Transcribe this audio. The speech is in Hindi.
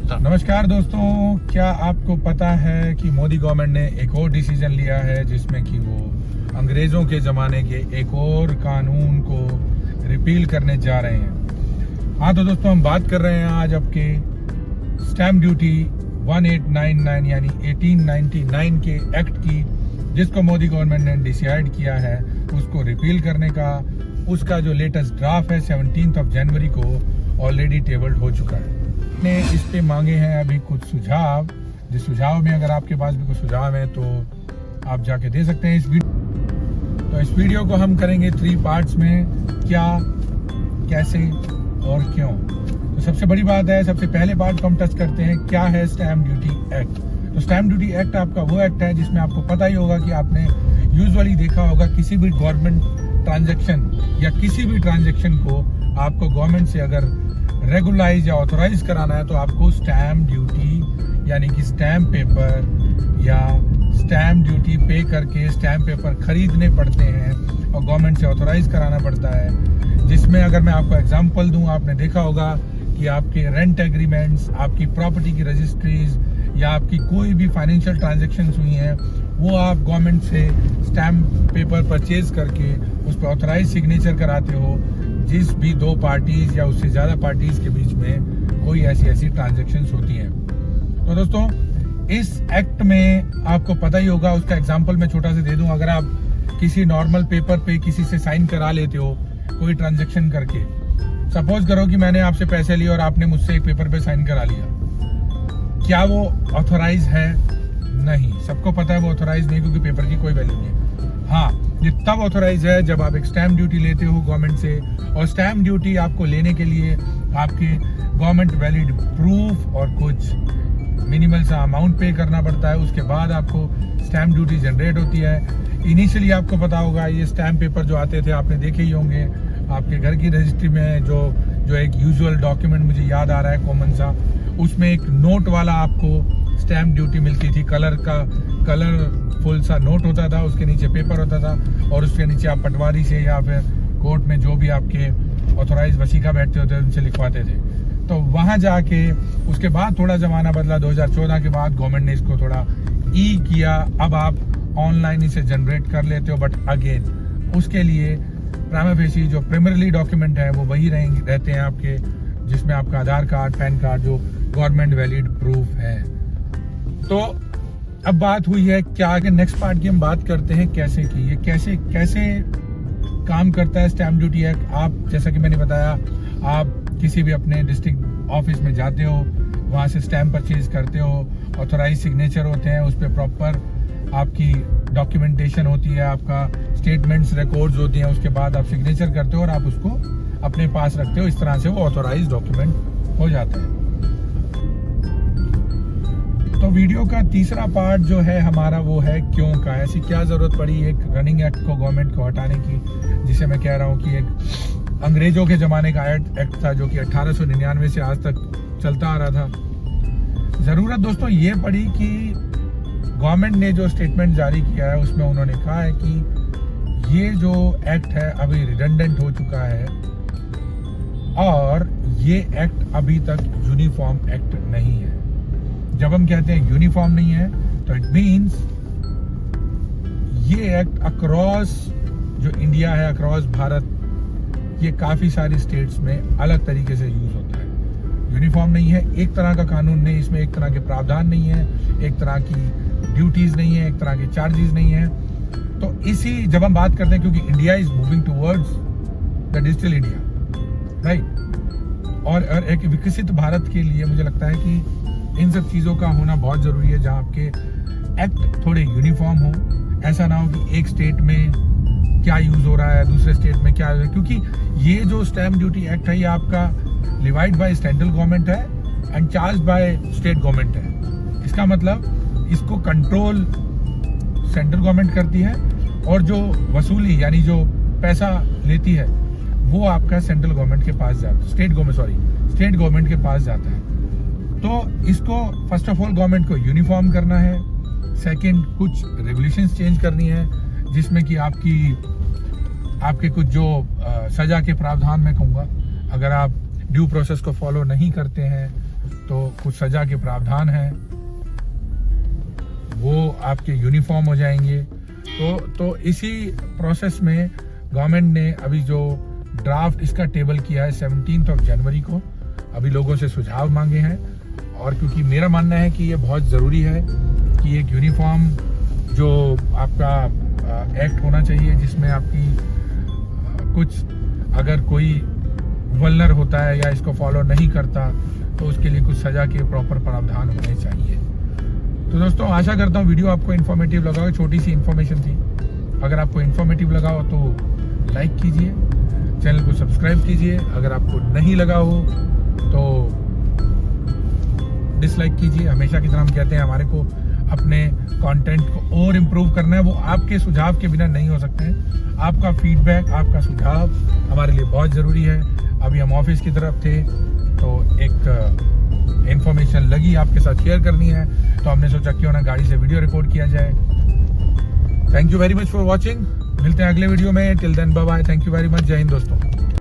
सकता। नमस्कार दोस्तों, क्या आपको पता है कि मोदी गवर्नमेंट ने एक और डिसीजन लिया है जिसमें कि वो अंग्रेजों के ज़माने के एक और कानून को रिपील करने जा रहे हैं। हाँ तो दोस्तों, हम बात कर रहे हैं आज आपके स्टैम्प ड्यूटी 1899 यानी 1899 के एक्ट की, जिसको मोदी गवर्नमेंट ने डिसाइड किया है उसको रिपील करने का। उसका जो लेटेस्ट ड्राफ्ट है 17 जनवरी को ऑलरेडी टेबल्ड हो चुका है। ने इस पे मांगे हैं अभी कुछ सुझाव, जिस सुझाव में अगर आपके पास भी कुछ सुझाव है तो आप जाके दे सकते हैं। इस वीडियो को हम करेंगे 3 पार्ट्स में, क्या, कैसे और क्यों। तो सबसे बड़ी बात है, सबसे पहले पार्ट को हम टच करते हैं, क्या है स्टैम्प ड्यूटी एक्ट। तो स्टैम्प ड्यूटी एक्ट आपका वो एक्ट है जिसमें आपको पता ही होगा कि आपने यूजुअली देखा होगा किसी भी गवर्नमेंट ट्रांजैक्शन या किसी भी ट्रांजैक्शन को आपको गवर्नमेंट से अगर रेगुलाइज या ऑथोराइज कराना है तो आपको स्टैम्प ड्यूटी यानी कि स्टैम्प पेपर या स्टैम्प ड्यूटी पे करके स्टैम्प पेपर खरीदने पड़ते हैं और गवर्नमेंट से ऑथोराइज कराना पड़ता है। जिसमें अगर मैं आपको एग्जांपल दूं, आपने देखा होगा कि आपके रेंट एग्रीमेंट्स, आपकी प्रॉपर्टी की रजिस्ट्रीज या आपकी कोई भी फाइनेंशियल ट्रांजेक्शन्स हुई हैं, वो आप गवर्नमेंट से स्टैम्प पेपर परचेज करके उस पर ऑथोराइज सिग्नेचर कराते हो, जिस भी 2 पार्टीज या उससे ज़्यादा पार्टीज के बीच में कोई ऐसी ट्रांजेक्शन्स होती हैं। तो दोस्तों, इस एक्ट में आपको पता ही होगा, उसका एग्जांपल मैं छोटा सा दे दूं। अगर आप किसी नॉर्मल पेपर पे किसी से साइन करा लेते हो कोई ट्रांजेक्शन करके, सपोज करो कि मैंने आपसे पैसे लिए और आपने मुझसे एक पेपर पे साइन करा लिया, क्या वो ऑथोराइज है? नहीं, सबको पता है वो ऑथोराइज नहीं, क्योंकि पेपर की कोई वैल्यू नहीं है। हाँ, ये तब ऑथोराइज है जब आप एक स्टैम्प ड्यूटी लेते हो गवर्नमेंट से, और स्टैम्प ड्यूटी आपको लेने के लिए आपके गवर्नमेंट वैलिड प्रूफ और कुछ मिनिमल सा अमाउंट पे करना पड़ता है। उसके बाद आपको स्टैम्प ड्यूटी जनरेट होती है। इनिशियली आपको पता होगा ये स्टैम्प पेपर जो आते थे आपने देखे ही होंगे आपके घर की रजिस्ट्री में, जो एक यूजुअल डॉक्यूमेंट मुझे याद आ रहा है कॉमन सा, उसमें एक नोट वाला आपको स्टैम्प ड्यूटी मिलती थी। कलरफुल सा नोट होता था, उसके नीचे पेपर होता था और उसके नीचे आप पटवारी से या फिर कोर्ट में जो भी आपके ऑथोराइज वसीका बैठते होते उनसे लिखवाते थे। तो वहाँ जाके उसके बाद थोड़ा ज़माना बदला, 2014 के बाद गवर्नमेंट ने इसको थोड़ा किया। अब आप ऑनलाइन इसे जनरेट कर लेते हो, बट अगेन उसके लिए प्राइमा फेसी जो प्राइमरी डॉक्यूमेंट है वो वही रहते हैं आपके, जिसमें आपका आधार कार्ड, पैन कार्ड, जो गवर्नमेंट वैलिड प्रूफ है। तो अब बात हुई है क्या, आगे नेक्स्ट पार्ट की हम बात करते हैं कैसे की। ये कैसे काम करता है स्टैम्प ड्यूटी एक्ट। आप, जैसा कि मैंने बताया, आप किसी भी अपने डिस्ट्रिक्ट ऑफिस में जाते हो, वहाँ से स्टैम्प परचेज करते हो, ऑथोराइज सिग्नेचर होते हैं, उस पर प्रॉपर आपकी डॉक्यूमेंटेशन होती है, आपका स्टेटमेंट्स रिकॉर्ड्स होती हैं, उसके बाद आप सिग्नेचर करते हो और आप उसको अपने पास रखते हो। इस तरह से वो ऑथोराइज डॉक्यूमेंट हो जाता है। तो वीडियो का तीसरा पार्ट जो है हमारा वो है क्यों का। ऐसी क्या जरूरत पड़ी एक रनिंग एक्ट को गवर्नमेंट को हटाने की, जिसे मैं कह रहा हूँ कि एक अंग्रेजों के ज़माने का एक्ट था जो कि 1899 से आज तक चलता आ रहा था। ज़रूरत दोस्तों ये पड़ी कि गवर्नमेंट ने जो स्टेटमेंट जारी किया है उसमें उन्होंने कहा है कि ये जो एक्ट है अभी रिडंडेंट हो चुका है और ये एक्ट अभी तक यूनिफॉर्म एक्ट नहीं है। जब हम कहते हैं यूनिफॉर्म नहीं है तो इट मीन्स ये एक्ट अक्रॉस जो इंडिया है, अक्रॉस भारत, ये काफ़ी सारी स्टेट्स में अलग तरीके से यूज़ होता है। यूनिफॉर्म नहीं है, एक तरह का कानून नहीं, इसमें एक तरह के प्रावधान नहीं है, एक तरह की ड्यूटीज़ नहीं है, एक तरह के चार्जेस नहीं है। तो इसी जब हम बात करते हैं, क्योंकि India is moving towards the digital India, right, और एक विकसित भारत के लिए मुझे लगता है कि इन सब चीज़ों का होना बहुत ज़रूरी है, जहाँ आपके एक्ट थोड़े यूनिफॉर्म हो। ऐसा ना हो कि एक स्टेट में क्या यूज़ हो रहा है, दूसरे स्टेट में क्या है, क्योंकि ये जो स्टैम्प ड्यूटी एक्ट है ये आपका लिवाइड बाय सेंट्रल गवर्नमेंट है and charge by state government है। इसका मतलब इसको कंट्रोल सेंट्रल गवर्नमेंट करती है और जो वसूली यानी जो पैसा लेती है वो आपका सेंट्रल गवर्नमेंट के पास जाता है, स्टेट गवर्नमेंट के पास जाता है। तो इसको फर्स्ट ऑफ ऑल गवर्नमेंट को यूनिफॉर्म करना है। सेकंड, कुछ रेगुलेशंस चेंज करनी है, जिसमें कि आपके कुछ जो सजा के प्रावधान मैं कहूँगा, अगर आप ड्यू प्रोसेस को फॉलो नहीं करते हैं तो कुछ सजा के प्रावधान हैं, वो आपके यूनिफॉर्म हो जाएंगे। तो इसी प्रोसेस में गवर्नमेंट ने अभी जो ड्राफ्ट इसका टेबल किया है 17 जनवरी को, अभी लोगों से सुझाव मांगे हैं। और क्योंकि मेरा मानना है कि ये बहुत ज़रूरी है कि एक यूनिफॉर्म जो आपका एक्ट होना चाहिए, जिसमें आपकी कुछ अगर कोई वल्नर होता है या इसको फॉलो नहीं करता तो उसके लिए कुछ सज़ा के प्रॉपर प्रावधान होने चाहिए। तो दोस्तों, आशा करता हूँ वीडियो आपको इन्फॉर्मेटिव लगा हो। छोटी सी इन्फॉर्मेशन थी। अगर आपको इन्फॉर्मेटिव लगा हो तो लाइक कीजिए, चैनल को सब्सक्राइब कीजिए। अगर आपको नहीं लगा हो तो डिसलाइक कीजिए। हमेशा की तरह हम कहते हैं हमारे को अपने कंटेंट को और इम्प्रूव करना है, वो आपके सुझाव के बिना नहीं हो सकते हैं। आपका फीडबैक, आपका सुझाव हमारे लिए बहुत ज़रूरी है। अभी हम ऑफिस की तरफ थे तो एक इन्फॉर्मेशन लगी आपके साथ शेयर करनी है, तो हमने सोचा क्यों ना गाड़ी से वीडियो रिकॉर्ड किया जाए। Thank you very much for watching. मिलते हैं अगले वीडियो में। Till then bye bye. Thank you very much. जय हिंद दोस्तों।